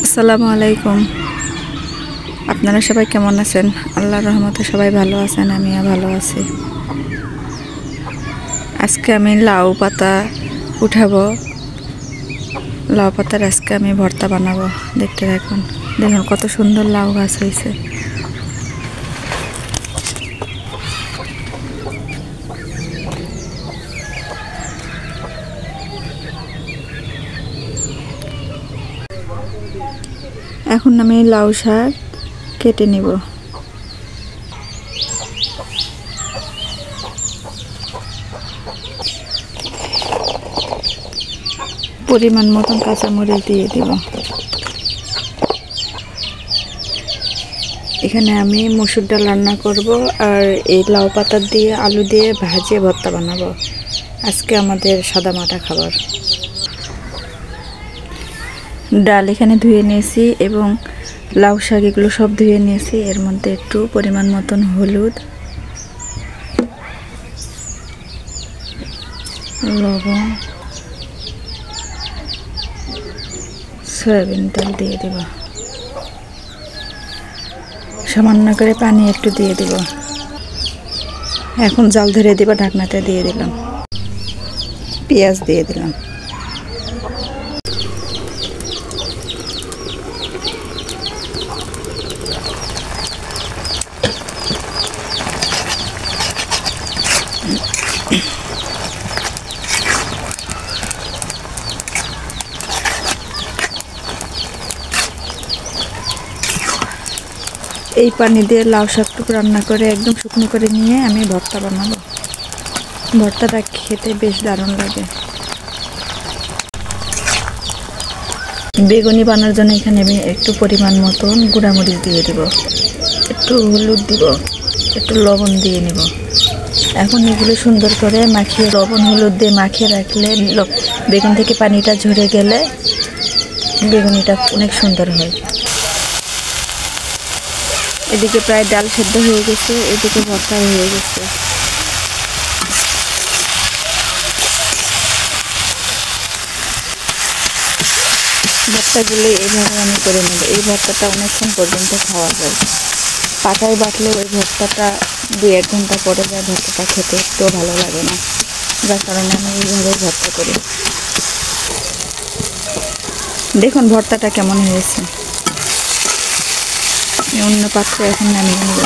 আসসালামু আলাইকুম। আপনারা সবাই কেমন আছেন? আল্লাহর রহমতে সবাই ভালো আছেন, আমিও ভালো আছি। আজকে আমি লাউ পাতা উঠাবো। লাউ পাতার আজকে আমি ভর্তা বানাবো। দেখতে দেখুন কত সুন্দর লাউ গাছ হয়েছে। এখন আমি লাউ শাক কেটে নিব। পরিমাণ মতন কাঁচামরিচ দিয়ে দিব। এখানে আমি মসুর ডাল রান্না করব আর এই লাউ পাতা দিয়ে আলু দিয়ে ভাজিয়ে ভর্তা বানাবো। আজকে আমাদের সাদামাটা খাবার। ডাল এখানে ধুয়ে নিয়েছি এবং লাউ শাক এগুলো সব ধুয়ে নিয়েছি। এর মধ্যে একটু পরিমাণ মতন হলুদ, লবণ, সয়াবিন তেল দিয়ে দেব। সামান্য করে পানি একটু দিয়ে দেব। এখন জাল ধরে দেব, ঢাকনাটা দিয়ে দিলাম। পেঁয়াজ দিয়ে দিলাম। এই পানি দিয়ে লাউ শাকটুকু রান্না করে একদম শুকনো করে নিয়ে আমি ভর্তা বানাবো। ভর্তাটা খেতে বেশ দারুণ লাগে। বেগুনি বানানোর জন্য এখানে আমি একটু পরিমাণ মতন গুঁড়ামরিচ দিয়ে দিব, একটু হলুদ দিব, একটু লবণ দিয়ে নেব। এখন এগুলো সুন্দর করে মাখিয়ে লবণ হলুদ দিয়ে মাখিয়ে রাখলে বেগুন থেকে পানিটা ঝরে গেলে বেগুনিটা অনেক সুন্দর হয়। এদিকে প্রায় ডাল সেদ্ধ হয়ে গেছে, এদিকে ভর্তা হয়ে গেছে। ভর্তাগুলো এইভাবে আমি করে নেব। এই ভর্তাটা অনেকক্ষণ পর্যন্ত খাওয়া যায়। পাটায় বাটলে ওই ভর্তাটা 2-1 ঘন্টা পরে যায়, ভর্তাটা খেতে একটু ভালো লাগে না, যার কারণে আমি এইভাবে ভর্তা করি। দেখুন ভর্তাটা কেমন হয়েছে। অন্য পাত্রে এখন নামিয়ে নেব।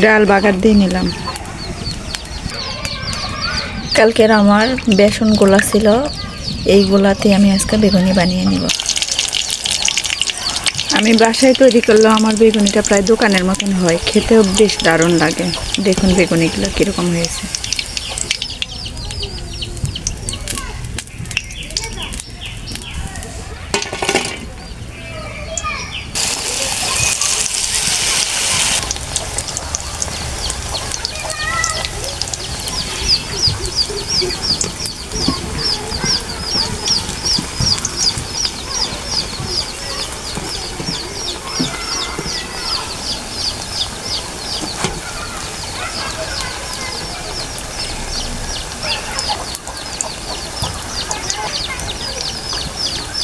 ডাল বাগার দিয়ে নিলাম। কালকের আমার বেসন গোলা ছিল, এই গোলাতে আমি আজকে বেগুনি বানিয়ে নিব। আমি বাসায় তৈরি করলেও আমার বেগুনিটা প্রায় দোকানের মতন হয়, খেতেও বেশ দারুণ লাগে। দেখুন বেগুনিগুলো কীরকম হয়েছে।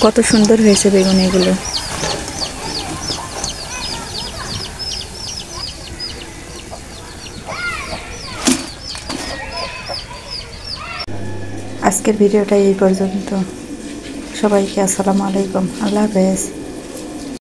কত সুন্দর হয়েছে বেগুনিগুলো। আজকের ভিডিওটা এই পর্যন্ত। সবাইকে আসসালামু আলাইকুম, আল্লাহ হাফেজ।